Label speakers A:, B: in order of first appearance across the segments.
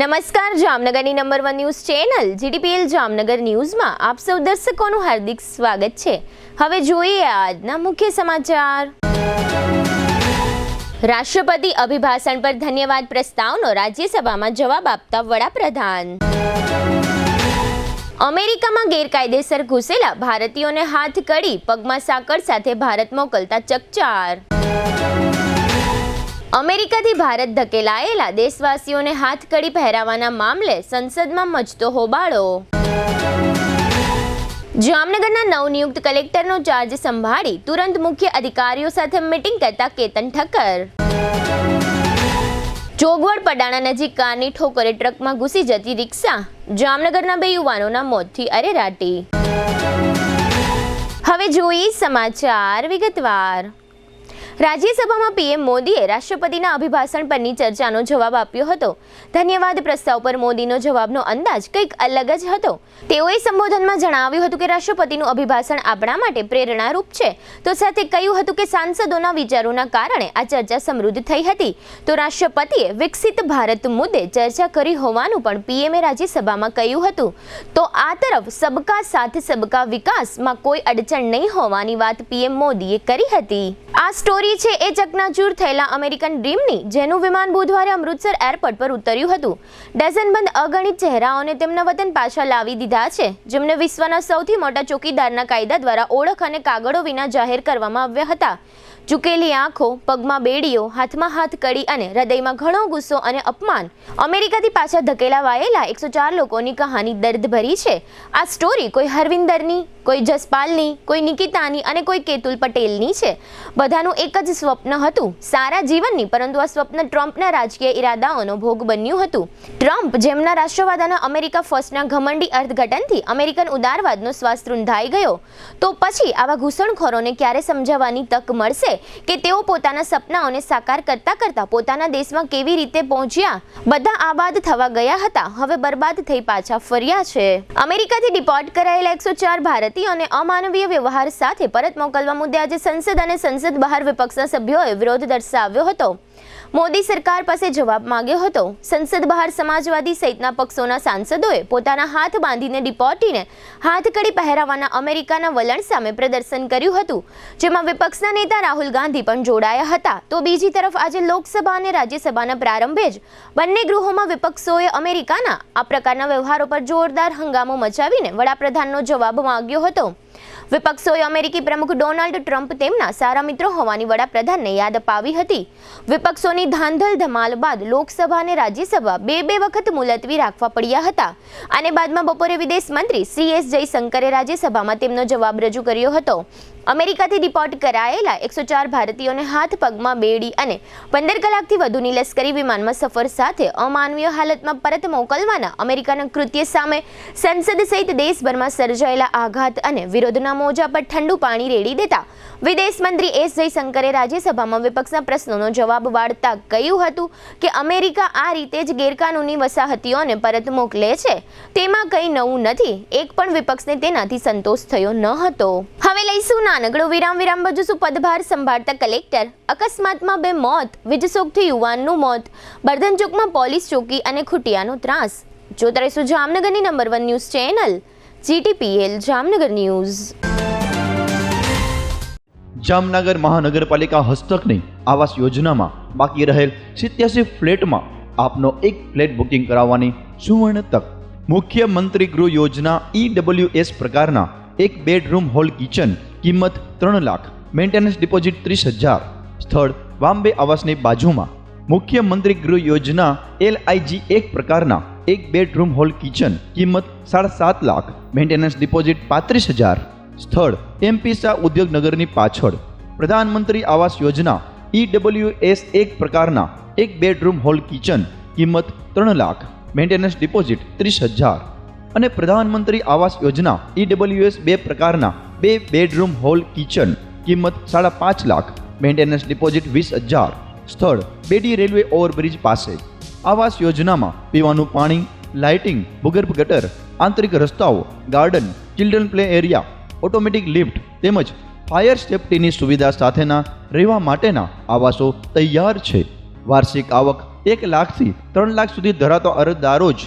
A: નમસ્કાર, જામનગરની number 1 news channel GTPL Jamnagar ન્યૂઝમાં આપ સૌ દર્શકોનું હાર્દિક સ્વાગત છે। હવે જોઈએ આજના મુખ્ય સમાચાર। રાષ્ટ્રપતિ અભિભાષણ પર ધન્યવાદ પ્રસ્તાવનો રાજ્યસભામાં જવાબ આપતા વડાપ્રધાન। અમેરિકામાં ગેરકાયદેસર ઘૂસેલા ભારતીયોને હાથકડી, પગમાં સાંકળ સાથે ભારત મોકલતા ચકચાર। અમેરિકાથી ભારત ધકેલાયેલા દેશવાસીઓને હાથકડી પહેરાવવાના મામલે સંસદમાં મચતો હોબાળો। જામનગરના નવનિયુક્ત કલેક્ટરનો ચાર્જ સંભાળી તુરંત મુખ્ય અધિકારીઓ સાથે મીટિંગ કરતા કેતન ઠક્કર। જોગવડ પડાણા નજીક કારની ઠોકરે ટ્રકમાં ઘૂસી જતી રિક્ષા, જામનગરના 2 યુવાનોના મોતથી અરેરાટી। હવે જોઈએ સમાચાર વિગતવાર। રાજ્યસભામાં પીએમ મોદીએ રાષ્ટ્રપતિના અભિભાષણ પરની ચર્ચાનો જવાબ આપ્યો હતો। ધન્યવાદ પ્રસ્તાવ પર મોદીનો જવાબનો અંદાજ કંઈક અલગ જ હતો। તેઓએ સંબોધનમાં જણાવ્યું હતું કે રાષ્ટ્રપતિનું અભિભાષણ આપણા માટે પ્રેરણારૂપ છે, તો સાથે કહ્યું હતું કે સાંસદોના વિચારોના કારણે આ ચર્ચા સમૃદ્ધ થઈ હતી। તો રાષ્ટ્રપતિએ વિકસિત ભારત મુદ્દે ચર્ચા કરી હોવાનું પણ પીએમએ રાજ્યસભામાં કહ્યું હતું। તો આ તરફ સબકા સાથ સબકા વિકાસમાં કોઈ અડચણ નહીં હોવાની વાત પીએમ મોદીએ કરી હતી। આ સ્ટોરી છે એ ચકનાચૂર થયેલા અમેરિકન ડ્રીમની, જેનું વિમાન બુધવારે અમૃતસર એરપોર્ટ પર ઉતર્યું હતું। ડઝનબંધ અગણિત ચહેરાઓને તેમના વતન પાછા લાવી દીધા છે, જેમને વિશ્વના સૌથી મોટા ચોકીદારના કાયદા દ્વારા ઓળખ અને કાગળો વિના જાહેર કરવામાં આવ્યા હતા। ઝૂકેલી આંખો, પગમાં બેડીઓ, હાથમાં હાથકડી અને હૃદયમાં ઘણો ગુસ્સો અને અપમાન। અમેરિકાથી પાછા ધકેલાવાયેલા 104 લોકોની કહાની દર્દભરી છે। આ સ્ટોરી કોઈ હરવિંદરની, કોઈ જસપાલની, કોઈ નિકિતાની અને કોઈ કેતુલ પટેલની છે। બધાનું એક જ સ્વપ્ન હતું, સારા જીવનની, પરંતુ આ સ્વપ્ન ટ્રમ્પના રાજકીય ઇરાદાઓનો ભોગ બન્યું હતું। ટ્રમ્પ, જેમના રાષ્ટ્રવાદના અમેરિકા ફર્સ્ટના ઘમંડી અર્થઘટનથી અમેરિકન ઉદારવાદનો શ્વાસ રૂંધાઈ ગયો, તો પછી આવા ઘૂસણખોરોને ક્યારે સમજાવવાની તક મળશે કે તેઓ પોતાના સપનાઓને સાકાર કરતા કરતા પોતાના દેશમાં કેવી રીતે પહોંચ્યા? બધા આબાદ થવા ગયા હતા, હવે બરબાદ થઈ પાછા ફર્યા છે। અમેરિકાથી ડિપોર્ટ કરાયેલા 104 ભારતીયોને અમાનવીય વ્યવહાર સાથે પરત મોકલવા મુદ્દે આજે સંસદ અને સંસદ બહાર વિપક્ષના સભ્યોએ વિરોધ દર્શાવ્યો હતો। મોદી સરકાર પાસે જવાબ માંગ્યો હતો। સંસદ બહાર સમાજવાદી સહિતના પક્ષોના સાંસદોએ પોતાના હાથ બાંધીને ડિપોર્ટીને હાથકડી પહેરાવવાના અમેરિકાના વલણ સામે પ્રદર્શન કર્યું હતું, જેમાં વિપક્ષના નેતા રાહુલ ગાંધી પણ જોડાયા હતા। તો બીજી તરફ આજે લોકસભા અને રાજ્યસભાના પ્રારંભે જ બંને ગૃહોમાં વિપક્ષોએ અમેરિકાના આ પ્રકારના વ્યવહારો પર જોરદાર હંગામો મચાવીને વડાપ્રધાનનો જવાબ માંગ્યો હતો। વિપક્ષોએ અમેરિકી પ્રમુખ ડોનાલ્ડ ટ્રમ્પ તેમના સારા મિત્રો હોવાની વડાપ્રધાનને યાદ અપાવી હતી। વિપક્ષોની ધાંધલ ધમાલ બાદ લોકસભા અને રાજ્યસભા બે વખત મુલતવી રાખવા પડ્યા હતા અને બાદમાં બપોરે વિદેશ મંત્રી શ્રી એસ જયશંકરે રાજ્યસભામાં તેમનો જવાબ રજૂ કર્યો હતો। અમેરિકાથી ડિપોર્ટ કરાયેલા 104 ભારતીયોને હાથ પગમાં બેડી અને 15 કલાકથી વધુની લશ્કરી વિમાનમાં સફર સાથે અમાનવીય હાલતમાં પરત મોકલવાના અમેરિકાના કૃત્ય સામે સંસદ સહિત દેશભરમાં સર્જાયેલા આઘાત અને વિરોધના મોજા પર ઠંડુ પાણી રેડી દેતા વિદેશ મંત્રી એસ જયશંકરે રાજ્યસભામાં વિપક્ષના પ્રશ્નોનો જવાબ વાળતા કહ્યું હતું કે અમેરિકા આ રીતે જ ગેરકાનૂની વસાહતીઓને પરત મોકલે છે, તેમાં કંઈ નવું નથી। એક પણ વિપક્ષને તેનાથી સંતોષ થયો ન હતો। હવે લઈશું નાનકડો વિરામ બાજુ શું પદભાર સંભાળતા કલેક્ટર, અકસ્માતમાં 2 મોત, વીજશોકથી યુવાનનું મોત, બર્ધનચોકમાં પોલીસ ચોકી અને ખૂટિયાનો ત્રાસ। જોતા રહીશું જામનગરની number 1 news channel GTPL Jamnagar news.
B: Jamnagar મહાનગરપાલિકા હસ્તકની આવાસ યોજનામાં બાકી રહેલ 87 ફ્લેટમાં આપનો એક ફ્લેટ બુકિંગ કરાવવાની સુવર્ણ તક। મુખ્યમંત્રી ગૃહ યોજના EWS પ્રકારના એક બેડરૂમ હોલ કિચન, કિંમત 3 લાખ, મેન્ટેનન્સ ડિપોઝિટ 30,000, સ્થળ વામ્બે આવાસની બાજુમાં। મુખ્યમંત્રી ગૃહ યોજના LIG એક પ્રકારના એક બેડરૂમ હોલ કિચન, કિંમત 7.5 લાખ, મેન્ટેનન્સ ડિપોઝિટ 35,000, સ્થળ MP શાહ ઉદ્યોગનગરની પાછળ। પ્રધાનમંત્રી આવાસ યોજના EWS એક પ્રકારના એક બેડરૂમ હોલ કિચન, કિંમત 3 લાખ, મેન્ટેનન્સ ડિપોઝિટ 30,000 અને પ્રધાનમંત્રી આવાસ યોજના EWS 2 પ્રકારના 2 બેડરૂમ હોલ કિચન, કિંમત 5.5 લાખ, મેન્ટેનન્સ ડિપોઝિટ 20,000, સ્થળ બેડી રેલવે ઓવરબ્રિજ પાસે। આવાસ યોજનામાં પીવાનું પાણી, લાઇટિંગ, ભૂગર્ભ ગટર, આંતરિક રસ્તાઓ, garden, children play area, automatic lift તેમજ ફાયર સેફટીની સુવિધા સાથેના રહેવા માટેના આવાસો તૈયાર છે। વાર્ષિક આવક 1 લાખથી 3 લાખ સુધી ધરાવતા અરજદારો જ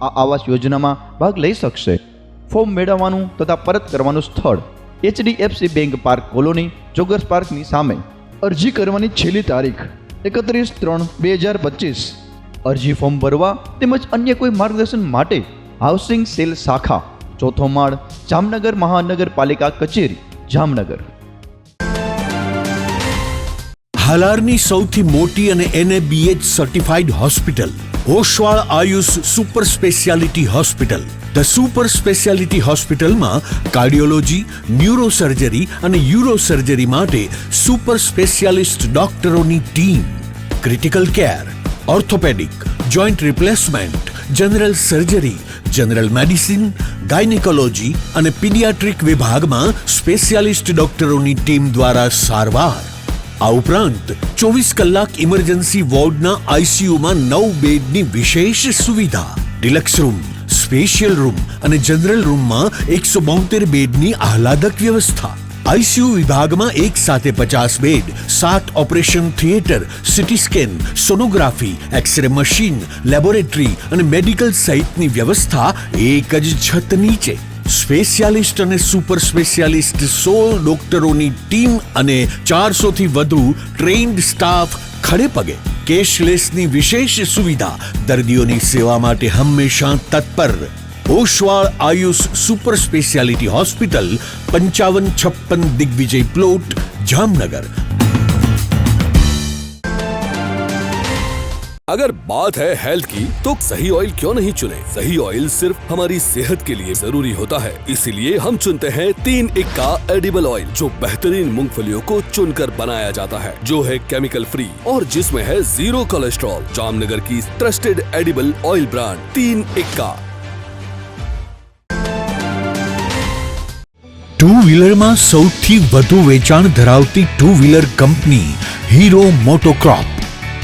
B: આ આવાસ યોજનામાં ભાગ લઈ શકશે. ફોર્મ મેળવવાનું તથા પરત કરવાનું સ્થળ HDFC bank park colony, joggers પાર્કની સામે. અરજી કરવાની છેલ્લી તારીખ 31/3/2025. અરજી ફોર્મ ભરવા તેમજ અન્ય કોઈ માર્ગદર્શન માટે હાઉસિંગ સેલ શાખા, 4થો માળ, જામનગર મહાનગરપાલિકા કચેરી, જામનગર.
C: હાલારની સૌથી મોટી અને NABH certified hospital Oshwal Ayush super speciality hospital. The super speciality હોસ્પિટલમાં કાર્ડિયોલોજી, ન્યુરોસર્જરી અને યુરોસર્જરી માટે સુપર સ્પેશિયાલિસ્ટ ડોક્ટરોની team, critical care, orthopaedic, joint replacement, general surgery, general medicine, gynaecology અને પીડિયાટ્રિક વિભાગમાં સ્પેશિયાલિસ્ટ ડોક્ટરોની ટીમ દ્વારા સારવાર. આ ઉપરાંત 24 કલાક ઇમરજન્સી વોર્ડના ICUમાં 9 બેડની વિશેષ સુવિધા, ડિલક્સ રૂમ, સ્પેશિયલ રૂમ અને જનરલ રૂમમાં 172 બેડની આહલાદક વ્યવસ્થા. ICU વિભાગમાં એક સાથે 50 bed, 7 operation theatre, CT scan, sonography, x ray machine, laboratory અને મેડિકલ સહિતની વ્યવસ્થા એક જ છત નીચે. સ્પેશિયાલિસ્ટ અને સુપર સ્પેશિયાલિસ્ટ 16 ડોક્ટરોની ટીમ અને 400 થી વધુ ટ્રેન્ડ સ્ટાફ ખડે પગે. કેશલેસની વિશેષ સુવિધા, દર્દીઓની સેવા માટે હંમેશા તત્પર. Oshwal Ayush super speciality hospital, 5556 Digvijay plot, Jamnagar.
D: अगर बात है हेल्थ की तो सही ऑयल क्यों नहीं चुने? सही ऑयल सिर्फ हमारी सेहत के लिए जरूरी होता है, इसीलिए हम चुनते हैं 3 का एडिबल ऑयल, जो बेहतरीन मूंगफलियों को चुनकर बनाया जाता है, जो है केमिकल फ्री और जिसमें है 0 कोलेस्ट्रॉल. जामनगर की ट्रस्टेड एडिबल ऑयल ब्रांड 3 का.
C: ટુ વ્હીલરમાં સૌથી વધુ વેચાણ ધરાવતી two wheeler company Hero MotoCorp.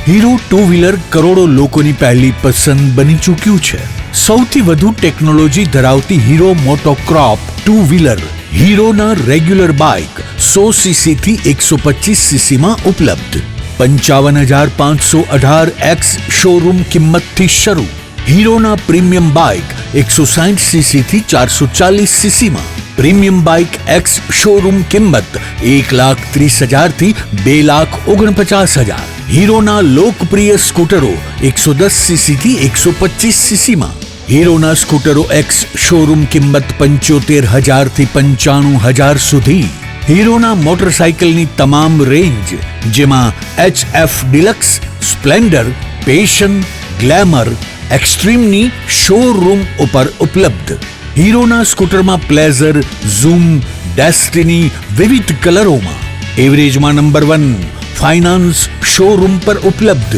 C: Hero two wheeler કરોડો લોકોની પહેલી પસંદ બની ચૂક્યું છે. સૌથી વધુ ટેકનોલોજી ધરાવતી હીરો મોટોક્રોપ ટુ વ્હીલર હીરોના રેગ્યુલર બાઇક 100cc થી 125cc માં ઉપલબ્ધ. 55,518 શોરૂમ કિંમતથી શરૂ. હીરોના પ્રીમિયમ બાઇક 160cc થી 440cc માં. પ્રીમિયમ બાઇક એક્સ શોરૂમ કિંમત 1,30,000 થી 2,49,000. હીરોના લોકપ્રિય સ્કૂટરો 110cc થી 125cc માં. હીરોના સ્કૂટરો એક્સ શોરૂમ કિંમત 75,000 થી 95,000 સુધી. હીરોના મોટરસાઇકલની તમામ રેન્જ, જેમાં HF Deluxe, Splendor, Passion, Glamour, એક્સ્ટ્રીમની શોરૂમ ઉપર ઉપલબ્ધ. હીરોના સ્કૂટરમાં પ્લેઝર, ઝૂમ, ડેસ્ટિની વિવિધ કલરોમાં. એવરેજમાં નંબર 1. ફાઇનાન્સ શોરૂમ પર ઉપલબ્ધ.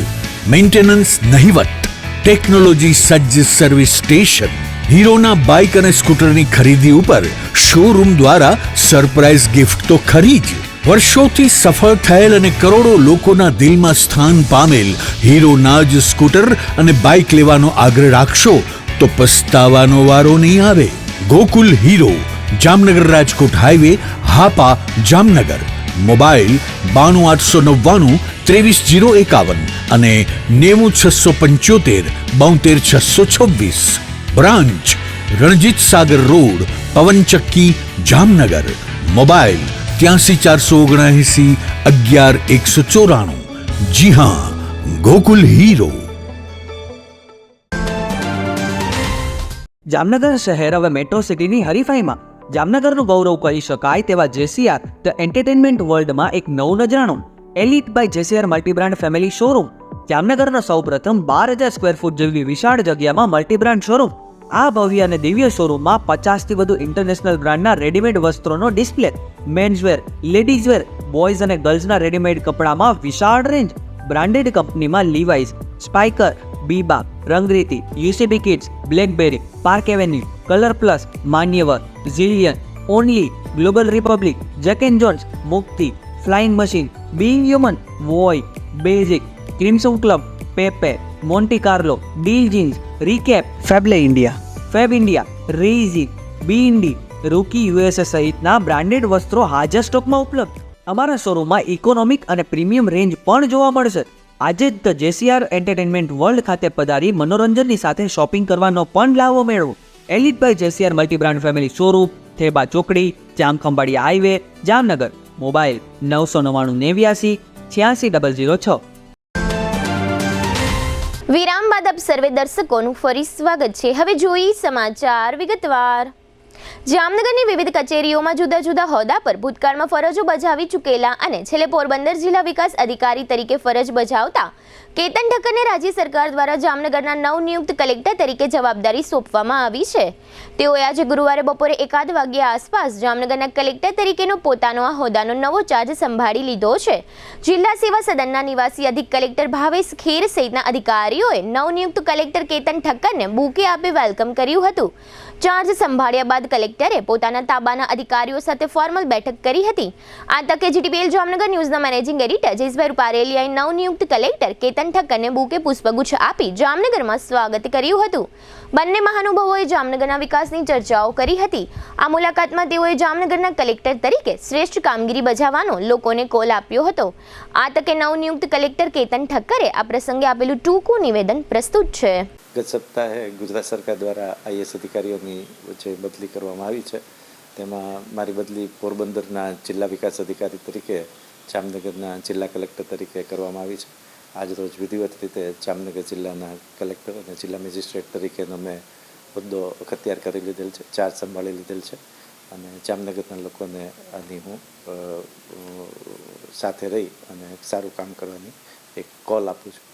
C: મેન્ટેનન્સ નહિવત. ટેકનોલોજી સજ્જ સર્વિસ સ્ટેશન. હીરોના બાઇક અને સ્કૂટરની ખરીદી ઉપર શોરૂમ દ્વારા સરપ્રાઇઝ ગિફ્ટ તો ખરી જ. વર્ષોથી સફળ થયેલ અને કરોડો લોકોના દિલમાં સ્થાન પામેલ હીરોના જ સ્કૂટર અને બાઇક લેવાનો આગ્રહ રાખશો તો પસ્તાવાનો વારો નહીં આવે. Gokul hero, Jamnagar Rajkot highway, Hapa, Jamnagar. Mobile 92 899 23 051 અને 90 675 72 626. Branch Ranjit Sagar road, પવનચક્કી, Jamnagar. Mobile 83 479 11 194. જી હા, ગોકુલ હીરો.
E: જામનગર શહેર હવે મેટ્રો સિટીની હરીફાઈમાં જામનગરનું ગૌરવ કરી શકાય તેવા JCR ધ એન્ટરટેનમેન્ટ વર્લ્ડમાં એક નવું નજરાણું Elite by JCR multibrand family showroom. જામનગરના સૌપ્રથમ 12,000 સ્ક્વેર ફૂટ જેવી વિશાળ જગ્યામાં મલ્ટીબ્રાન્ડ શોરૂમ. આ ભવ્ય અને દિવ્ય શોરૂમમાં 50થી વધુ ઇન્ટરનેશનલ બ્રાન્ડના રેડીમેડ વસ્ત્રોનો ડિસ્પ્લે, મેન્સવેર, લેડીઝવેર, બોયઝ અને ગર્લ્સના રેડીમેડ કપડામાં વિશાળ રેન્જ. બ્રાન્ડેડ કંપનીમાં Levi's, Spykar, Biba, Rangriti, UCB Kids, Blackberry, Park Avenue, Colour Plus, Manyavar, ઝિલિયન, Only, Global Republic, Jack and Jones, Mukti, Flying Machine, Being Human, વોય, Basic, Crimson Club, Pepe, Monte Carlo, Deal Jeans, Recap, ફેબલે India, Fab India, રેઝી, બીઇન્ડી, Rookie USA સહિતના branded વસ્ત્રો હાજર સ્ટોકમાં ઉપલબ્ધ. અમારા શોરૂમમાં ઇકોનોમિક અને પ્રીમિયમ રેન્જ પણ જોવા મળશે. આજે જ ધ જેસીઆર એન્ટરટેનમેન્ટ વર્લ્ડ ખાતે પધારી મનોરંજનની સાથે શોપિંગ કરવાનો પણ લાવો મેળવો. Elite by જેસીઆર multi brand family showroom, Theba ચોકડી, જામખંભાળિયા હાઈવે, જામનગર. મોબાઈલ 999 86 006.
A: વિરામ બાદ આપ સર્વે દર્શકોનું ફરી સ્વાગત છે. હવે જોઈએ સમાચાર વિગતવાર. જામનગરની વિવિધ કચેરીઓમાં જુદા જુદા હોદ્દા પર ભૂતકાળમાં ફરજો બજાવી ચૂકેલા અને છેલ્લે પોરબંદર જિલ્લા વિકાસ અધિકારી તરીકે ફરજ બજાવતા કેતન ઠક્કરને રાજ્ય સરકાર દ્વારા જામનગરના નવનિયુક્ત કલેક્ટર તરીકે જવાબદારી સોંપવામાં આવી છે. તેઓએ આજે ગુરુવારે બપોરે 1 વાગ્યા આસપાસ જામનગરના કલેક્ટર તરીકેનો પોતાનો આ હોદ્દાનો નવો ચાર્જ સંભાળી લીધો છે. જિલ્લા સેવા સદનના નિવાસી અધિક કલેક્ટર ભાવેશ ખેર સહિતના અધિકારીઓએ નવનિયુક્ત કલેક્ટર કેતન ઠક્કરને બુકે આપી વેલકમ કર્યું હતું. ચાર્જ સંભાળ્યા બાદ કલેક્ટરે પોતાના તાબાના અધિકારીઓ સાથે ફોર્મલ બેઠક કરી હતી. આ તકે જીટીપીએલ જામનગર ન્યૂઝના મેનેજિંગ એડિટર જયેશભાઈ રૂપારેલિયાએ નવનિયુક્ત કલેક્ટર કેતન ઠક્કરને બુકે પુષ્પગુચ્છ આપી જામનગરમાં સ્વાગત કર્યું હતું. બંને મહાનુભાવોએ જામનગરના વિકાસની ચર્ચાઓ કરી હતી. આ મુલાકાતમાં તેઓએ જામનગરના કલેક્ટર તરીકે શ્રેષ્ઠ કામગીરી બજાવવાનો લોકોને કોલ આપ્યો હતો. આ તકે નવનિયુક્ત કલેક્ટર કેતન ઠક્કરે આ પ્રસંગે આપેલું ટૂંકું નિવેદન પ્રસ્તુત છે.
F: ગત સપ્તાહે ગુજરાત સરકાર દ્વારા આઈએસ અધિકારીઓની વચ્ચે બદલી કરવામાં આવી છે. તેમાં મારી બદલી પોરબંદરના જિલ્લા વિકાસ અધિકારી તરીકે જામનગરના જિલ્લા કલેક્ટર તરીકે કરવામાં આવી છે. આજરોજ વિધિવત રીતે જામનગર જિલ્લાના કલેક્ટર અને જિલ્લા મેજિસ્ટ્રેટ તરીકેનો મેં હોદ્દો અખત્યાર કરી લીધેલ છે, ચાર્જ સંભાળી લીધેલ છે અને જામનગરના લોકોને આની હું સાથે રહી અને સારું કામ કરવાની એક કોલ આપું છું.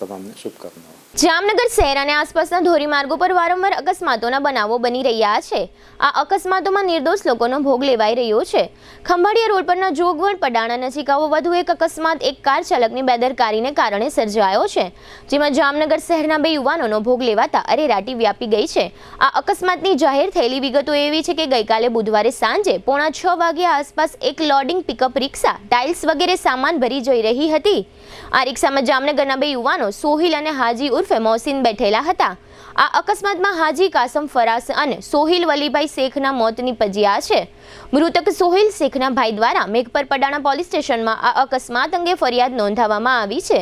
F: તમામને શુભકામનાઓ.
A: જામનગર શહેર અને આસપાસના ધોરીમાર્ગો પર વારંવાર અકસ્માતોના બનાવો બની રહ્યા છે. આ અકસ્માતોમાં નિર્દોષ લોકોનો ભોગ લેવાઈ રહ્યો છે. ખંભાળિયા રોડ પરના જોગવડ પડાણા નજીક આવો વધુ એક અકસ્માત એક કાર ચાલકની બેદરકારીને કારણે સર્જાયો છે, જેમાં જામનગર શહેરના 2 યુવાનોનો ભોગ લેવાતા અરેરાટી વ્યાપી ગઈ છે. આ અકસ્માતની જાહેર થયેલી વિગતો એવી છે કે ગઈકાલે બુધવારે સાંજે 5:45 વાગ્યા આસપાસ એક લોડિંગ પિકઅપ રિક્ષા ટાઇલ્સ વગેરે સામાન ભરી જઈ રહી હતી. આ રિક્ષામાં જામનગરના 2 યુવાનો સોહિલ અને હાજી ઉર્ફે મોહસિન બેઠેલા હતા. આ અકસ્માતમાં હાજી કાસમ ફરાસ અને સોહિલ વલીભાઈ શેખના મોત નીપજ્યા છે. મૃતક સોહિલ શેખના ભાઈ દ્વારા મેઘપર પડાણા પોલીસ સ્ટેશનમાં આ અકસ્માત અંગે ફરિયાદ નોંધાવવામાં આવી છે,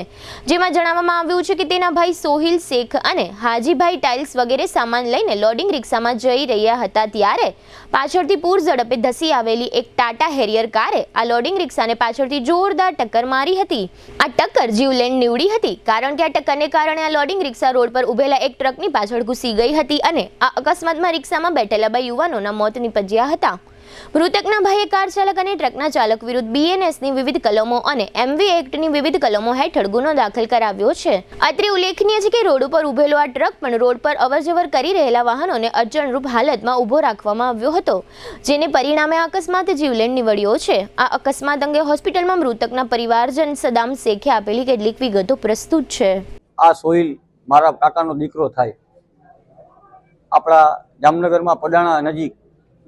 A: જેમાં જણાવવામાં આવ્યું છે કે તેના ભાઈ સોહિલ શેખ અને હાજીભાઈ ટાઇલ્સ વગેરે સામાન લઈને લોડિંગ રિક્ષામાં જઈ રહ્યા હતા ત્યારે પાછળથી પૂર ઝડપે ધસી આવેલી એક ટાટા હેરિયર કારે આ લોડિંગ રિક્ષાને પાછળથી જોરદાર ટક્કર મારી હતી. આ ટક્કર જીવલેણ નીવડી હતી, કારણ કે આ ટક્કરને કારણે આ લોડિંગ રિક્ષા રોડ પર ઉભેલા એક ટ્રકની પાછળ ઘૂસી ગઈ હતી અને આ અકસ્માતમાં રિક્ષામાં બેઠેલા 2 યુવાનોના મોત નીપજ્યા હતા. મૃતકના ભાઈએ કાર ચાલક અને ટ્રકના ચાલક વિરુદ્ધ બીએનએસની વિવિધ કલમો અને એમવી એક્ટની વિવિધ કલમો હેઠળ ગુનો દાખલ કરાવ્યો છે. અત્રે ઉલ્લેખનીય છે કે રોડ ઉપર ઉભેલો આ ટ્રક પણ રોડ પર અવરજવર કરી રહેલા વાહનોને અડચણરૂપ હાલતમાં ઊભો રાખવામાં આવ્યો હતો, જેને પરિણામે અકસ્માત જીવલેણ નીવડ્યો છે. આ અકસ્માત અંગે હોસ્પિટલમાં મૃતકના પરિવારજન સદામ શેખે આપેલી કેટલીક વિગતો પ્રસ્તુત છે.
G: આ સોહિલ મારા કાકાનો દીકરો થાય. આપણા જામનગરમાં પડાણા નજીક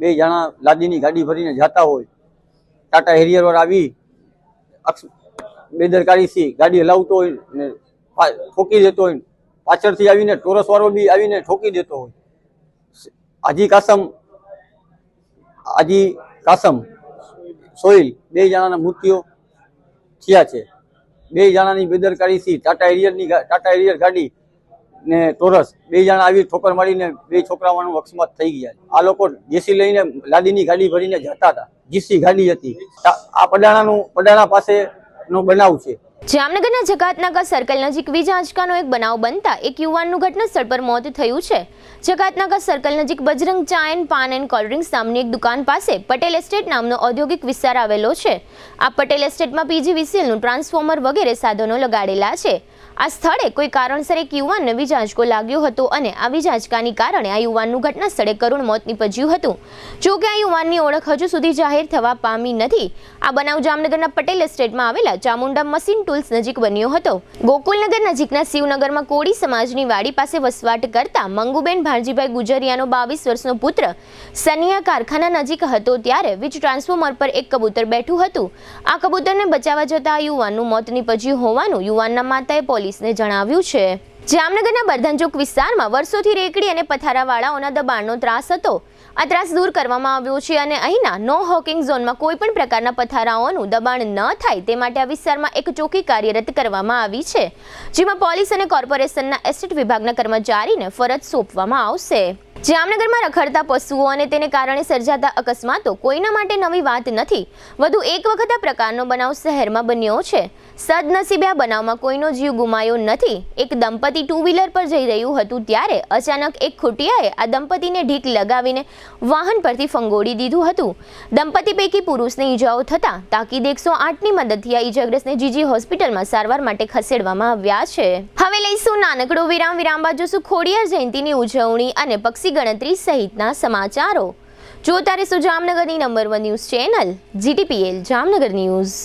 G: 2 જણા લાદીની ગાડી ભરીને જતા હોય, ટાટા હેરિયર વાળા આવી બેદરકારીથી ગાડી હલાવતો હોય ને ઠોકી દેતો હોય, પાછળથી આવીને ટોરસ વાળો બી આવીને ઠોકી દેતો હોય. હાજી કાસમ સોહિલ 2 જણાના મૃત્યુ થયા છે. 2 જણાની બેદરકારીથી ટાટા હેરિયર ગાડી ને ટોરસ 2 જણા આવી ઠોકર મારીને 2 છોકરાઓનું અકસ્માત થઈ ગયા. આ લોકો જેસી લઈને લાદીની ગાડી ભરીને જતા હતા, જીસી ગાડી હતી. આ પડાણા પાસેનો બનાવ છે.
A: જામનગરના જકાતનાકા સર્કલ નજીક વીજ આંચકાનો એક બનાવ બનતા એક યુવાનનું ઘટના સ્થળ પર મોત થયું છે. જકાતનાકા સર્કલ નજીક બજરંગ ચા એન્ડ પાન એન્ડ કોલ્ડ્રિંક્સ નામની એક દુકાન પાસે પટેલ એસ્ટેટ નામનો ઔદ્યોગિક વિસ્તાર આવેલો છે. આ પટેલ એસ્ટેટમાં પીજીવીસીએલનું ટ્રાન્સફોર્મર વગેરે સાધનો લગાડેલા છે. આ સ્થળે કોઈ કારણસર એક યુવાનને વીજ આંચકો લાગ્યો હતો અને આ વીજ આંચકાની કારણે આ યુવાનનું ઘટના સ્થળે કરુણ મોત નીપજ્યું હતું. જો કે આ યુવાનની ઓળખ હજુ સુધી જાહેર થવા પામી નથી. આ બનાવ જામનગરના પટેલ એસ્ટેટમાં આવેલા ચામુંડા મશીન ટૂલ્સ નજીક બન્યો હતો. ગોકુલનગર નજીકના શિવનગરમાં કોળી સમાજની વાડી પાસે વસવાટ કરતા મંગુબેન ભાણજીભાઈ ગુજરિયાનો 22 વર્ષનો પુત્ર સનિયા કારખાના નજીક હતો ત્યારે વીજ ટ્રાન્સફોર્મર પર એક કબૂતર બેઠું હતું. આ કબૂતરને બચાવવા જતા આ યુવાનનું મોત નીપજ્યું હોવાનું યુવાનના માતાએ પોલીસને જણાવ્યું છે. જામનગરના બરધનચોક વિસ્તારમાં વર્ષોથી રેકડી અને પથારાવાળાઓના દબાણનો ત્રાસ હતો. આ ત્રાસ દૂર કરવામાં આવ્યો છે અને અહીંના નો હોકિંગ ઝોનમાં કોઈ પણ પ્રકારના પથારાઓનું દબાણ ન થાય તે માટે આ વિસ્તારમાં એક ચોકી કાર્યરત કરવામાં આવી છે, જેમાં પોલીસ અને કોર્પોરેશનના એસ્ટેટ વિભાગના કર્મચારીને ફરજ સોંપવામાં આવશે. જામનગરમાં રખડતા પશુઓ અને તેને કારણે સર્જાતા અકસ્માતો કોઈના માટે નવી વાત નથી. વધુ એક વખત આ પ્રકારનો બનાવ શહેરમાં બન્યો છે. સદનસીબે આ બનાવમાં કોઈનો જીવ ગુમાયો નથી. એક દંપતી ટુ વ્હીલર પર જઈ રહ્યું હતું ત્યારે અચાનક એક ખૂટિયાએ આ દંપતીને ઢીક લગાવીને વાહન પરથી ફંગોળી દીધું હતું. દંપતી પૈકી પુરુષને ઈજાઓ થતાં તાકીદ 108ની મદદથી આ ઈજાગ્રસ્તને જીજી હોસ્પિટલમાં સારવાર માટે ખસેડવામાં આવ્યા છે. હવે લઈશું નાનકડો વિરામ બાદ જોશું ખોડિયાર જયંતિની ઉજવણી અને પક્ષી ગણતરી સહિતના સમાચારો. જોતા રહેશો જામનગરની number 1 news channel GTPL Jamnagar news.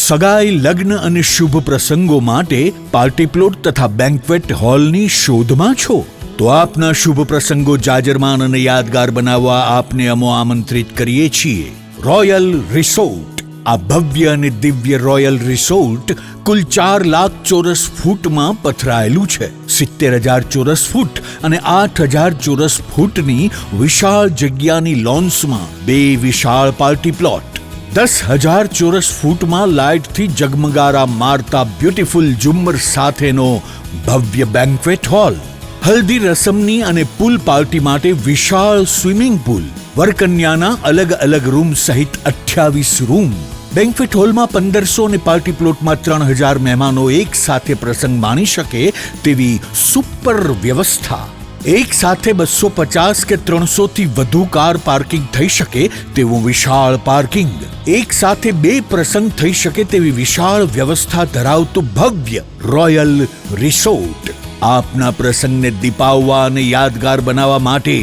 C: સગાઈ, લગ્ન અને શુભ પ્રસંગો માટે પાર્ટી પ્લોટ તથા બેન્ક્વેટ હોલની શોધમાં છો તો આપના શુભ પ્રસંગો જાજરમાન અને યાદગાર બનાવવા આપને અમો આમંત્રિત કરીએ છીએ. Royal resort. આ ભવ્ય અને દિવ્ય રોયલ રિસોર્ટ કુલ 4 લાખ ચોરસ ફૂટમાં પથરાયેલું છે. 70,000 ચોરસ ફૂટ અને 8,000 ચોરસ ફૂટની વિશાળ જગ્યાની લોન્સમાં 2 વિશાળ પાર્ટી પ્લોટ, 10,000 ચોરસ ફૂટમાં લાઇટથી જગમગારા મારતા બ્યુટીફુલ ઝુમ્મર સાથેનો ભવ્ય બેન્ક્વેટ હોલ, હલ્દી રસમની અને પૂલ પાર્ટી માટે વિશાળ સ્વિમિંગ પૂલ, વરકન્યાના અલગ અલગ રૂમ સહિત 28 રૂમ. બેન્ક્વેટ હોલમાં 1500 અને પાર્ટી પ્લોટમાં 3,000 મહેમાનો એક સાથે પ્રસંગ માણી શકે તેવી સુપર વ્યવસ્થા. એક સાથે 250 કે 300 થી વધુ કાર પાર્કિંગ થઈ શકે તેવું વિશાળ પાર્કિંગ, એક સાથે 2 પ્રસંગ થઈ શકે તેવી વિશાળ વ્યવસ્થા ધરાવતું ભવ્ય રોયલ રિસોર્ટ. આપના પ્રસંગને દીપાવવા અને યાદગાર બનાવવા માટે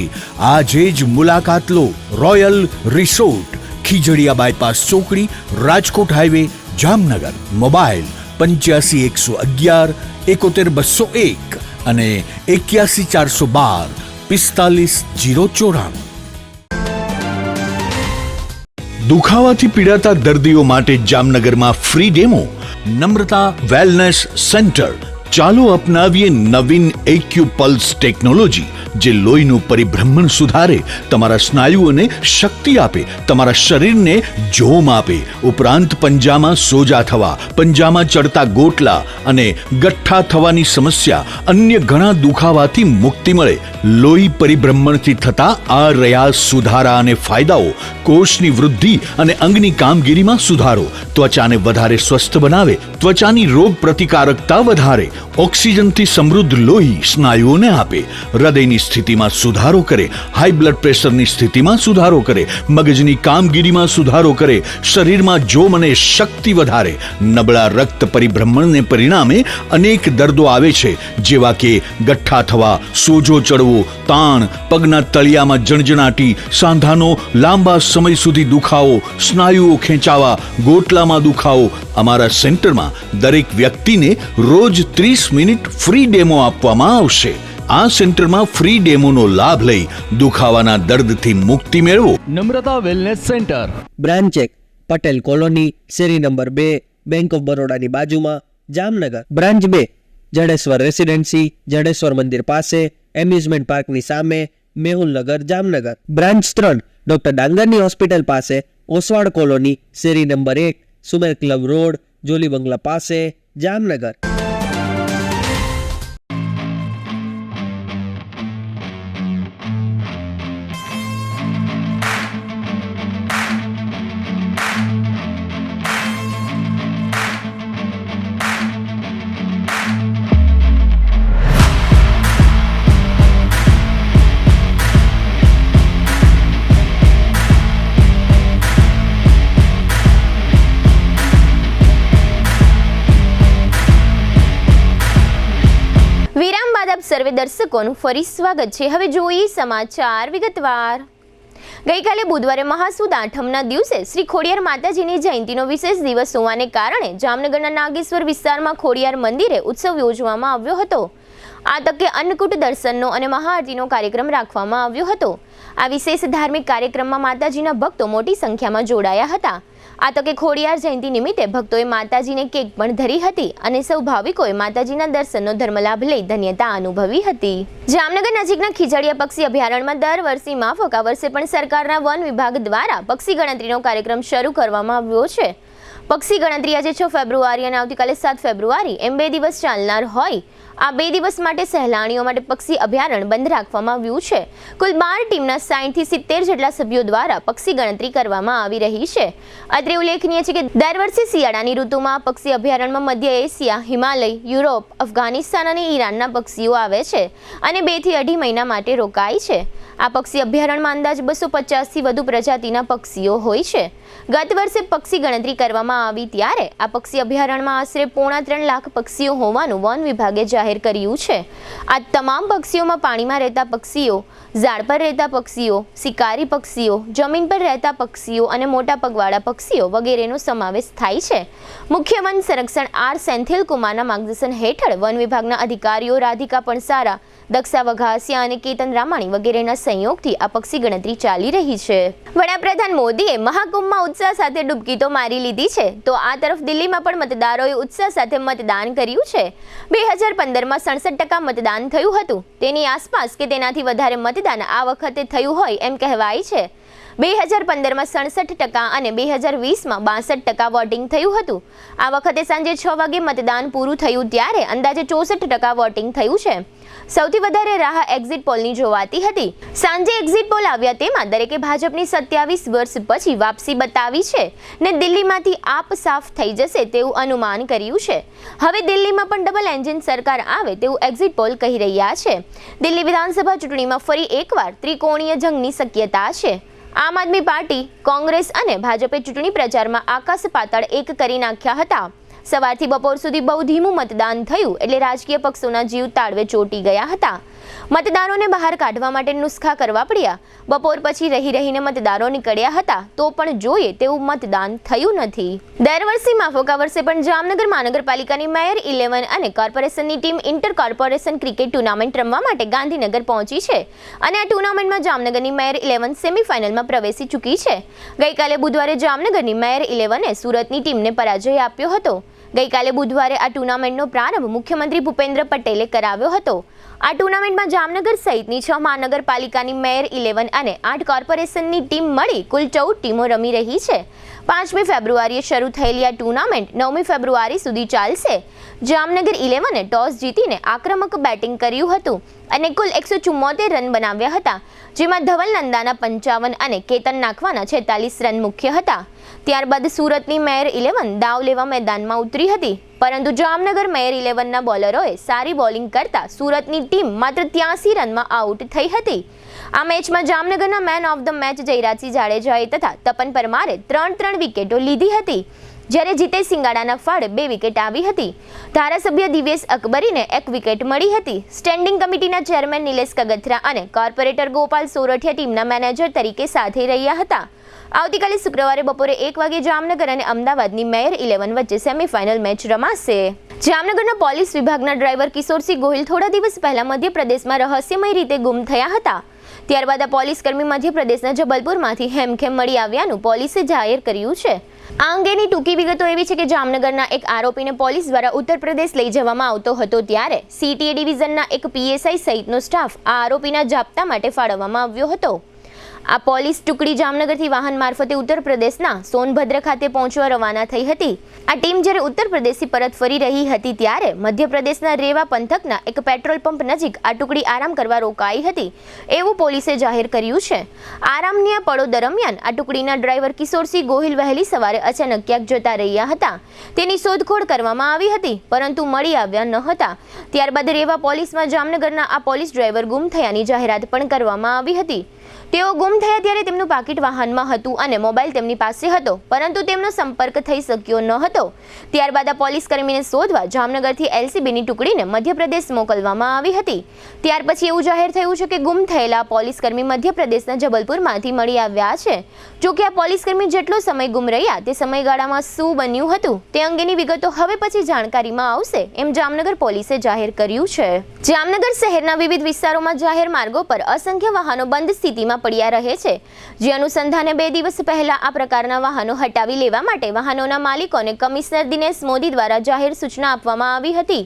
C: આજે જ મુલાકાત લો. રોયલ રિસોર્ટ, ખીજડીયા બાયપાસ ચોકડી, રાજકોટ હાઈવે, જામનગર. મોબાઈલ 85 111 71 201 અને 81 412 45 094. દુખાવાથી પીડાતા દર્દીઓ માટે જામનગરમાં ફ્રી ડેમો. નમ્રતા વેલનેસ સેન્ટર. ચાલો અપનાવીએ નવીન એક્યુપલ્સ ટેકનોલોજી જે લોહીનું પરિભ્રમણ સુધારે, તમારા સ્નાયુઓને શક્તિ આપે, તમારા શરીરને જોમ આપે. ઉપરાંત પંજામાં સોજા થવા, પંજામાં ચડતા ગોટલા અને ગઠ્ઠા થવાની સમસ્યા, અન્ય ઘણા દુખાવાથી મુક્તિ મળે. લોહી પરિભ્રમણથી થતા આ રહ્યા સુધારા અને ફાયદાઓ. કોષની વૃદ્ધિ અને અંગની કામગીરીમાં સુધારો, ત્વચાને વધારે સ્વસ્થ બનાવે, ત્વચાની રોગ પ્રતિકારકતા વધારે, ઓક્સિજનથી સમૃદ્ધ લોહી સ્નાયુઓને આપે, હૃદયની સ્થિતિમાં સુધારો કરે, હાઈ બ્લડ પ્રેશરની સ્થિતિમાં સુધારો કરે, મગજની કામગીરીમાં સુધારો કરે, શરીરમાં જોમ અને શક્તિ વધારે. નબળા રક્ત પરિભ્રમણને પરિણામે અનેક દર્દો આવે છે જેવા કે ગઠ્ઠા થવા, સોજો ચડવો, તાણ, પગના તળિયામાં જણજણાટી, સાંધાનો લાંબા સમય સુધી દુખાવો, સ્નાયુઓ ખેંચાવા, ગોટલામાં દુખાવો. અમારા સેન્ટરમાં દરેક વ્યક્તિને રોજ 30 મિનિટ ફ્રી ડેમો આપવામાં આવશે. આ સેન્ટરમાં ફ્રી ડેમોનો લાભ લઈ દુખાવાના દર્દથી મુક્તિ મેળવો.
H: Namrata wellness centre,
E: branch 1 Patel colony, શેરી નંબર 2, બેંક ઓફ બરોડાની બાજુમાં, જામનગર. બ્રાન્ચ 2 જડેશ્વર રેસિડેન્સી, જડેશ્વર મંદિર પાસે, એમ્યુઝમેન્ટ પાર્કની સામે, મેહુલનગર, જામનગર. બ્રાન્ચ 3 ડોક્ટર ડાંગરની હોસ્પિટલ પાસે,
I: ઓસવાડ કોલોની, શેરી number 1, Sumer club road, Jolly બંગલા પાસે, જામનગર.
A: વિરામ બાદ આપ સર્વે દર્શકોનું ફરી સ્વાગત છે. હવે જોઈએ સમાચાર વિગતવાર. ગઈકાલે બુધવારે મહાસુદ આઠમના દિવસે શ્રી ખોડિયાર માતાજીની જયંતિનો વિશેષ દિવસ હોવાને કારણે જામનગરના નાગેશ્વર વિસ્તારમાં ખોડિયાર મંદિરે ઉત્સવ યોજવામાં આવ્યો હતો. આ તકે અન્નકૂટ દર્શનનો અને મહાઆરતીનો કાર્યક્રમ રાખવામાં આવ્યો હતો. આ વિશેષ ધાર્મિક કાર્યક્રમમાં માતાજીના ભક્તો મોટી સંખ્યામાં જોડાયા હતા. આ તકે ખોડિયાર જયંતિ નિમિત્તે ભક્તોએ માતાજીને કેક પણ ધરી હતી અને સૌ ભાવિકોએ માતાજીના દર્શનનો ધર્મલાભ લઈ ધન્યતા અનુભવી હતી. જામનગર નજીકના ખીજડીયા પક્ષી અભયારણ્યમાં દર વર્ષની માફક આ વર્ષે પણ સરકારના વન વિભાગ દ્વારા પક્ષી ગણતરીનો કાર્યક્રમ શરૂ કરવામાં આવ્યો છે. પક્ષી ગણતરી આજે 6 ફેબ્રુઆરી અને આવતીકાલે 7 ફેબ્રુઆરી એમ 2 દિવસ ચાલનાર હોય. આ 2 દિવસ માટે સહેલાણીઓ માટે પક્ષી અભયારણ્ય બંધ રાખવામાં આવ્યું છે. કુલ 12 ટીમના 60 થી 70 જેટલા સભ્યો દ્વારા પક્ષી ગણતરી કરવામાં આવી રહી છે. અત્રે ઉલ્લેખનીય છે કે દર વર્ષે શિયાળાની ઋતુમાં પક્ષી અભયારણ્યમાં મધ્ય એશિયા, હિમાલય, યુરોપ, અફઘાનિસ્તાન અને ઈરાનના પક્ષીઓ આવે છે અને 2 થી 2.5 મહિના માટે રોકાય છે. આ પક્ષી અભયારણ્યમાં અંદાજ 250 થી વધુ પ્રજાતિના પક્ષીઓ હોય છે. ગત વર્ષે પક્ષી ગણતરી કરવામાં આવી ત્યારે આ પક્ષી અભયારણ્યમાં આશરે 3.5 લાખ પક્ષીઓ હોવાનું વન વિભાગે જાહેર કર્યું છે. આ તમામ પક્ષીઓમાં પાણીમાં રહેતા પક્ષીઓ, ઝાડ પર રહેતા પક્ષીઓ, શિકારી પક્ષીઓ, જમીન પર રહેતા પક્ષીઓ અને મોટા પગવાળા પક્ષીઓ વગેરેનો સમાવેશ થાય છે. મુખ્ય વન સંરક્ષણ આર સેન્થિલ કુમારના માર્ગદર્શન હેઠળ વન વિભાગના અધિકારીઓ રાધિકા પણસારા, દક્ષા વઘાસિયા અને કેતન રામાણી વગેરેના સંયોગથી આ પક્ષી ગણતરી ચાલી રહી છે. વડાપ્રધાન મોદીએ મહાકુંભમાં ઉત્સાહ સાથે ડૂબકી તો મારી લીધી છે, તો આ તરફ દિલ્હીમાં પણ મતદારોએ ઉત્સાહ સાથે મતદાન કર્યું છે. 2015માં 67% મતદાન થયું હતું. તેની આસપાસ કે તેનાથી વધારે મતદાન આ વખતે થયું હોય એમ કહેવાય છે. 2015માં 67% અને 2020માં 62% વોટિંગ થયું હતું. આ વખતે સાંજે 6 વાગે મતદાન પૂરું થયું ત્યારે અંદાજે 64% વોટિંગ થયું છે. સૌથી વધારે રાહ એક્ઝિટ પોલની જોવાતી હતી. સાંજે એક્ઝિટ પોલ આવ્યા તેમાં દરેકે ભાજપની 27 વર્ષ પછી વાપસી બતાવી છે ને દિલ્હીમાંથી આપ સાફ થઈ જશે તેવું અનુમાન કર્યું છે. હવે દિલ્હીમાં પણ ડબલ એન્જિન સરકાર આવે તેવું એક્ઝિટ પોલ કહી રહ્યા છે. દિલ્હી વિધાનસભા ચૂંટણીમાં ફરી એકવાર ત્રિકોણીય જંગની શક્યતા છે. આમ આદમી પાર્ટી, કોંગ્રેસ અને ભાજપે ચૂંટણી પ્રચારમાં આકાશ પાતાળ એક કરી નાખ્યા હતા. સવારથી બપોર સુધી બહુ ધીમું મતદાન થયું એટલે રાજકીય પક્ષોના જીવ તાળવે ચોંટી ગયા હતા. મતદારોને બહાર કાઢવા માટે નુસ્ખા કરવા પડ્યા. બપોર પછી રહીને મતદારો નીકળ્યા હતા તો પણ જોઈએ તેવું મતદાન થયું નથી. દર વર્ષે માફક આ વર્ષે પણ જામનગર મહાનગરપાલિકાની મેયર 11 અને કોર્પોરેશનની team inter corporation cricket tournament રમવા માટે ગાંધીનગર પહોંચી છે અને આ ટુર્નામેન્ટમાં જામનગરની મેયર 11 સેમીફાઇનલમાં પ્રવેશી ચૂકી છે. ગઈકાલે બુધવારે જામનગરની મેયર 11એ સુરતની ટીમને પરાજય આપ્યો હતો. ગઈકાલે બુધવારે આ ટુર્નામેન્ટનો પ્રારંભ મુખ્યમંત્રી ભૂપેન્દ્ર પટેલે કરાવ્યો હતો. આ ટુર્નામેન્ટમાં જામનગર સહિતની 6 મહાનગરપાલિકાની મેયર 11 અને 8 કોર્પોરેશનની ટીમ મળી કુલ 14 ટીમો રમી રહી છે. 5મી ફેબ્રુઆરીએ શરૂ થયેલી આ ટુર્નામેન્ટ 9મી ફેબ્રુઆરી સુધી ચાલશે. જામનગર 11એ ટોસ જીતીને આક્રમક બેટિંગ કર્યું હતું અને કુલ 174 રન બનાવ્યા હતા, જેમાં ધવલ નંદાના 55 અને કેતન નાખવાના 46 રન મુખ્ય હતા. ત્યારબાદ સુરતની મેયર 11 દાવ લેવા મેદાનમાં ઉતરી હતી, પરંતુ જામનગર મેયર 11ના બોલરોએ સારી બોલિંગ કરતા સુરતની ટીમ માત્ર 83 રનમાં આઉટ થઈ હતી. આ મેચમાં જામનગરના man of the match Jayrajsinh જાડેજાએ તથા તપન પરમારે 3 વિકેટો લીધી હતી, જ્યારે જીતેશ સિંગાડાના ફાળે 2 વિકેટ આવી હતી. ધારાસભ્ય દિવેશ અકબરીને 1 વિકેટ મળી હતી. સ્ટેન્ડિંગ કમિટીના ચેરમેન નિલેશ કગથરા અને કોર્પોરેટર ગોપાલ સોરઠિયા ટીમના મેનેજર તરીકે સાથે રહ્યા હતા. આવતીકાલે શુક્રવારે બપોરે 1 વાગે જામનગર અને અમદાવાદની મેયર 11 વચ્ચે સેમીફાઇનલ મેચ રમાશે. જામનગરના પોલીસ વિભાગના ડ્રાઈવર કિશોરસિંહ ગોહિલ થોડા દિવસ પહેલા મધ્યપ્રદેશમાં રહસ્યમય રીતે ગુમ થયા હતા. ત્યારબાદ આ પોલીસકર્મી મધ્યપ્રદેશના જબલપુરમાંથી હેમખેમ મળી આવ્યાનું પોલીસે જાહેર કર્યું છે. આ અંગેની ટૂંકી વિગતો એવી છે કે જામનગરના એક આરોપીને પોલીસ દ્વારા ઉત્તર પ્રદેશ લઈ જવામાં આવતો હતો ત્યારે સીટીએ ડિવિઝનના એક પીએસઆઈ સહિતનો સ્ટાફ આ આરોપીના જાપ્તા માટે ફાળવવામાં આવ્યો હતો. આ પોલીસ ટુકડી જામનગરથી વાહન મારફતે ઉત્તર પ્રદેશના સોનભદ્ર ખાતે પહોંચવા રવાના થઈ હતી. આ ટીમ જ્યારે ઉત્તર પ્રદેશથી પરત ફરી રહી હતી ત્યારે મધ્યપ્રદેશના રેવા પંથકના એક પેટ્રોલ પંપ નજીક આ ટુકડી આરામ કરવા રોકાઈ હતી એવું પોલીસે જાહેર કર્યું છે. આરામની આ પળો દરમિયાન આ ટુકડીના ડ્રાઈવર કિશોરસિંહ ગોહિલ વહેલી સવારે અચાનક ક્યાંક જતા રહ્યા હતા. તેની શોધખોળ કરવામાં આવી હતી પરંતુ મળી આવ્યા ન હતા. ત્યારબાદ રેવા પોલીસમાં જામનગરના આ પોલીસ ડ્રાઈવર ગુમ થયાની જાહેરાત પણ કરવામાં આવી હતી. તેઓ ગુમ થયા ત્યારે તેમનું પાકીટ વાહનમાં હતું અને મોબાઈલ તેમની પાસે હતો પરંતુ તેમનો સંપર્ક થઈ શક્યો ન હતો. ત્યારબાદ આ પોલીસ કર્મીને શોધવા જામનગરથી એલસીબીની ટુકડીને મધ્યપ્રદેશ મોકલવામાં આવી હતી. ત્યાર પછી એવું જાહેર થયું છે કે ગુમ થયેલા પોલીસ કર્મી મધ્યપ્રદેશના જબલપુરમાંથી મળી આવ્યા છે. જો કે આ પોલીસ કર્મી જેટલો સમય ગુમ રહ્યા તે સમયગાળામાં શું બન્યું હતું તે અંગેની વિગતો હવે પછી જાણકારીમાં આવશે એમ જામનગર પોલીસે જાહેર કર્યું છે. જામનગર શહેરના વિવિધ વિસ્તારોમાં જાહેર માર્ગો પર અસંખ્ય વાહનો બંધ સ્થિતિમાં પડ્યા રહે છે. જે અનુસંધાને 2 દિવસ પહેલા આ પ્રકારના વાહનો હટાવી લેવા માટે વાહનોના માલિકોને કમિશનર દિનેશ મોદી દ્વારા જાહેર સૂચના આપવામાં આવી હતી.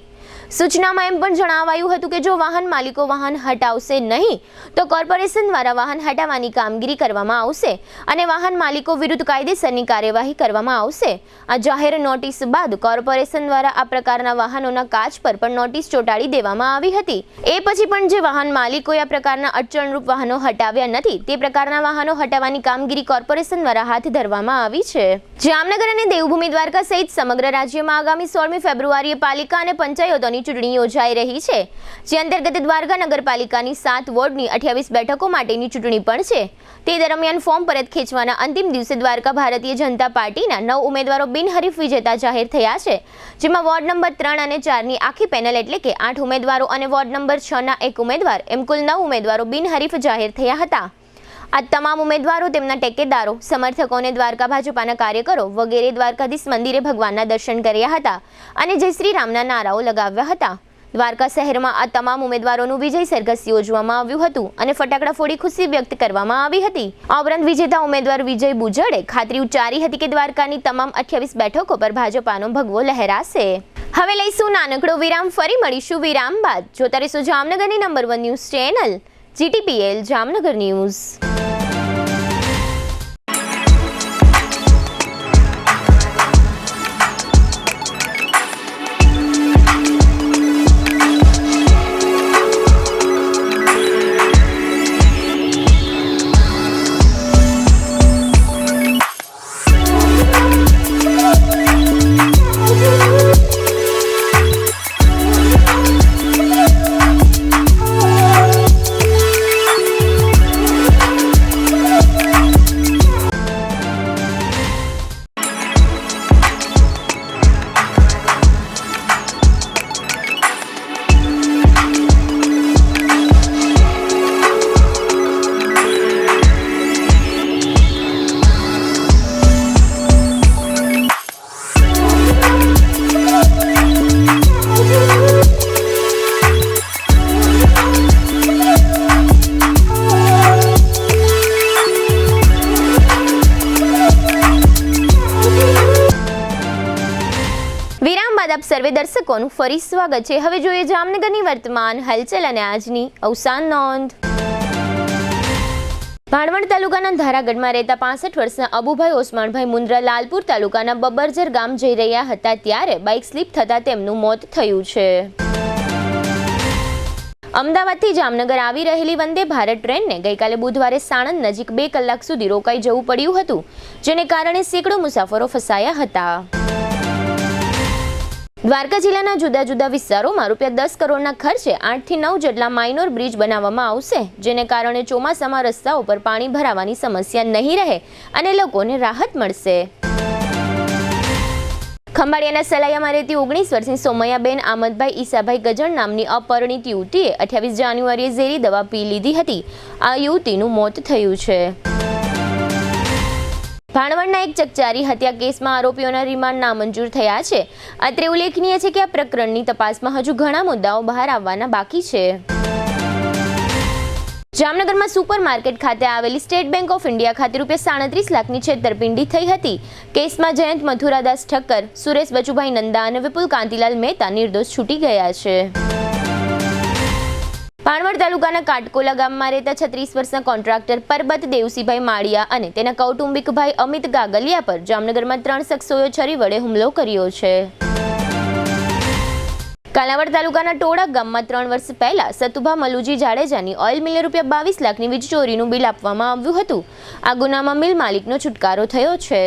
A: સૂચનામાં એમ પણ જણાવાયું હતું કે જો વાહન માલિકો વાહન હટાવશે નહીં તો કોર્પોરેશન દ્વારા વાહન હટાવવાની કામગીરી કરવામાં આવશે અને વાહન માલિકો વિરુદ્ધ કાયદેસરની કાર્યવાહી કરવામાં આવશે. આ જાહેર નોટિસ બાદ કોર્પોરેશન દ્વારા આ પ્રકારના વાહનોના કાચ પર પણ નોટિસ ચોંટાડી દેવામાં આવી હતી. એ પછી પણ જે વાહન માલિકોએ આ પ્રકારના અડચણરૂપ વાહનો હટાવ્યા નથી તે પ્રકારના વાહનો હટાવવાની કામગીરી કોર્પોરેશન દ્વારા હાથ ધરવામાં આવી છે. જામનગર અને દેવભૂમિ દ્વારકા સહિત સમગ્ર રાજ્યમાં આગામી 16મી ફેબ્રુઆરીએ પાલિકા અને પંચાયતોની ચૂંટણી યોજાઈ રહી છે. જે અંતર્ગત દ્વારકા નગરપાલિકાની 7 વોર્ડની 28 બેઠકો માટેની ચૂંટણી પણ છે. તે દરમિયાન ફોર્મ પરત ખેંચવાના અંતિમ દિવસે દ્વારકા ભારતીય જનતા પાર્ટીના 9 ઉમેદવારો બિનહરીફ વિજેતા જાહેર થયા છે. જેમાં વોર્ડ નંબર 3 અને 4ની આખી પેનલ એટલે કે 8 ઉમેદવારો અને વોર્ડ નંબર 6ના 1 ઉમેદવાર એમ કુલ 9 ઉમેદવારો બિનહરીફ જાહેર થયા હતા. આ તમામ ઉમેદવારો તેમના ટેકેદારો, સમર્થકોને દ્વારકા ભાજપાના કાર્યકરો વગેરે દ્વારકાધીશ મંદિરે ભગવાનના દર્શન કર્યા હતા અને જય શ્રી રામના નારાઓ લગાવ્યા હતા. દ્વારકા શહેરમાં આ તમામ ઉમેદવારોનું વિજય સરઘસ યોજવામાં આવ્યું હતું અને ફટાકડા ફોડી ખુશી વ્યક્ત કરવામાં આવી હતી. આ ઉપરાંત વિજેતા ઉમેદવાર વિજય બુજડે ખાતરી ઉચ્ચારી હતી કે દ્વારકાની તમામ 28 બેઠકો પર ભાજપાનો ભગવો લહેરાશે. હવે લઈશું નાનકડો વિરામ, ફરી મળીશું વિરામ બાદ. જોતા રહેશો જામનગરની number 1 news channel GTPL Jamnagar news. આપ સર્વે દર્શકોનું ફરી સ્વાગત છે. હવે જોઈએ જામનગરની વર્તમાન હલચલ અને આજની અવસાન નોંધ. ભાણવડ તાલુકાના ધારાગઢમાં રહેતા 65 વર્ષના અબુભાઈ ઓસમાણભાઈ મુન્દ્રા લાલપુર તાલુકાના બબરજર ગામ જઈ રહ્યા હતા ત્યારે બાઇક સ્લીપ થતાં તેમનું મોત થયું છે. અમદાવાદથી જામનગર આવી રહેલી વંદે ભારત ટ્રેનને ગઈકાલે બુધવારે સાણંદ નજીક 2 કલાક સુધી રોકાઈ જવું પડ્યું હતું, જેને કારણે સેંકડો મુસાફરો ફસાયા હતા. દ્વારકા જિલ્લાના જુદા જુદા વિસ્તારોમાં ₹10 કરોડના ખર્ચે 8 થી 9 જેટલા માઇનોર બ્રિજ બનાવવામાં આવશે, જેને કારણે ચોમાસામાં રસ્તાઓ પર પાણી ભરાવાની સમસ્યા નહીં રહે અને લોકોને રાહત મળશે. ખંભાળિયાના સલાયામાં રહેતી 19 વર્ષની સોમૈયાબેન આમદભાઈ ઈસાભાઈ ગજણ નામની અપરિણીત યુવતીએ 28 જાન્યુઆરીએ ઝેરી દવા પી લીધી હતી. આ યુવતીનું મોત થયું છે. ભાણવડના એક ચકચારી હત્યા કેસમાં આરોપીઓના રિમાન્ડ નામંજૂર થયા છે. અત્રે ઉલ્લેખનીય છે કે આ પ્રકરણની તપાસમાં હજુ ઘણા મુદ્દાઓ બહાર આવવાના બાકી છે. જામનગરમાં સુપરમાર્કેટ ખાતે આવેલી સ્ટેટ બેંક ઓફ ઇન્ડિયા ખાતે ₹37 લાખની છેતરપિંડી થઈ હતી. કેસમાં જયંત મથુરાદાસ ઠક્કર, સુરેશ બચુભાઈ નંદા અને વિપુલ કાંતિલાલ મહેતા નિર્દોષ છૂટી ગયા છે. ભાણવડ તાલુકાના કાટકોલા ગામમાં રહેતા 36 વર્ષના કોન્ટ્રાક્ટર પરબત દેવસીભાઈ માળિયા અને તેના કૌટુંબિક ભાઈ અમિત ગાગલિયા પર જામનગરમાં 3 શખ્સોએ છરી વડે હુમલો કર્યો છે. કાલાવડ તાલુકાના ટોળા ગામમાં 3 વર્ષ પહેલા સતુભા મલુજી જાડેજાની ઓઇલ મિલે ₹22 લાખની વીજ ચોરીનું બિલ આપવામાં આવ્યું હતું. આ ગુનામાં મિલ માલિકનો છુટકારો થયો છે.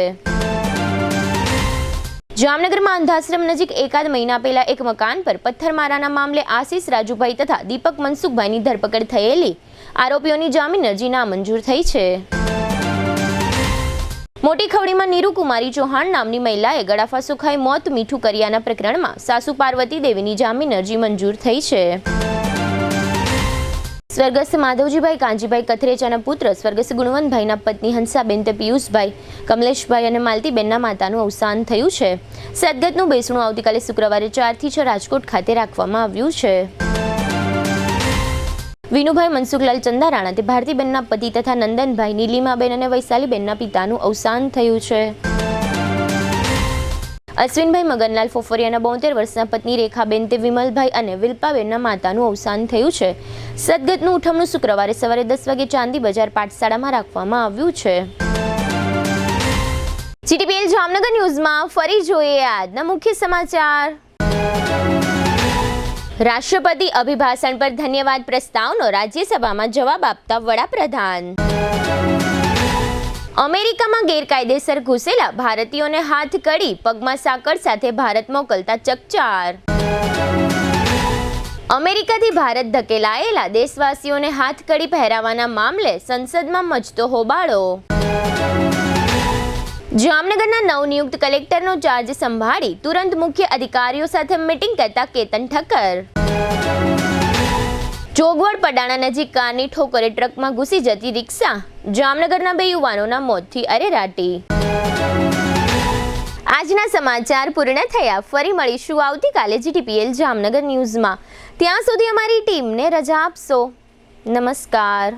A: જામનગરમાં અંધાશ્રમ નજીક એકાદ મહિના પહેલા એક મકાન પર પથ્થરમારાના મામલે આશીષ રાજુભાઈ તથા દીપક મનસુખભાઈની ધરપકડ થયેલી. આરોપીઓની જામીન અરજી નામંજૂર થઈ છે. મોટી ખવડીમાં નીરુકુમારી ચૌહાણ નામની મહિલાએ ગળાફાંસો ખાઈ મોત મીઠું કર્યાના પ્રકરણમાં સાસુ પાર્વતી દેવીની જામીન અરજી મંજૂર થઈ છે. સ્વર્ગસ્થ માધવજીભાઈ કાંજીભાઈ કથરેચાના પુત્ર સ્વર્ગસ્થ ગુણવંતભાઈના પત્ની હંસાબેન તે પિયુષભાઈ કમલેશભાઈ અને માલતીબેનના માતાનું અવસાન થયું છે. સદગતનું બેસણું આવતીકાલે શુક્રવારે 4 થી 6 રાજકોટ ખાતે રાખવામાં આવ્યું છે. વિનુભાઈ મનસુખલાલ ચંદારાણા તે ભારતીબેનના પતિ તથા નંદનભાઈ નીલિમાબેન અને વૈશાલીબેનના પિતાનું અવસાન થયું છે. અશ્વિનભાઈ મગનલાલ ફોફરિયાના 72 વર્ષના પત્ની રેખાબેન તે વિમલભાઈ અને વિલ્પાબેનના માતાનું અવસાન થયું છે. સદગતનું ઉઠમણું શુક્રવારે સવારે 10 વાગે ચાંદી બજાર પાઠશાળામાં રાખવામાં આવ્યું છે. જીટીપીએલ જામનગર ન્યૂઝમાં ફરી જોઈએ આજના મુખ્ય સમાચાર. રાષ્ટ્રપતિ અભિભાષણ પર ધન્યવાદ પ્રસ્તાવનો રાજ્યસભામાં જવાબ આપતા વડાપ્રધાન. અમેરિકામાં ગેરકાયદેસર ઘૂસેલા ભારતીયોને હાથ કડી પગમાં સાંકળ સાથે ભારત મોકલતા ચકચાર. અમેરિકાથી ભારત ધકેલાયેલા દેશવાસીઓને હાથ કડી પહેરાવવાના મામલે સંસદમાં મચતો હોબાળો. જામનગરના નવનિયુક્ત કલેક્ટરનો ચાર્જ સંભાળી તુરંત મુખ્ય અધિકારીઓ સાથે મીટિંગ કરતા કેતન ઠક્કર. જોગવડ પડાણા નજીક કારની ઠોકરે ટ્રકમાં ઘૂસી જતી રિક્ષા. જામનગરના 2 યુવાનોના મોતથી અરેરાટી. આજના સમાચાર પૂર્ણ થયા. ફરી મળીશું આવતીકાલે જીટીપીએલ જામનગર ન્યૂઝમાં. ત્યાં સુધી અમારી ટીમને રજા આપશો. નમસ્કાર.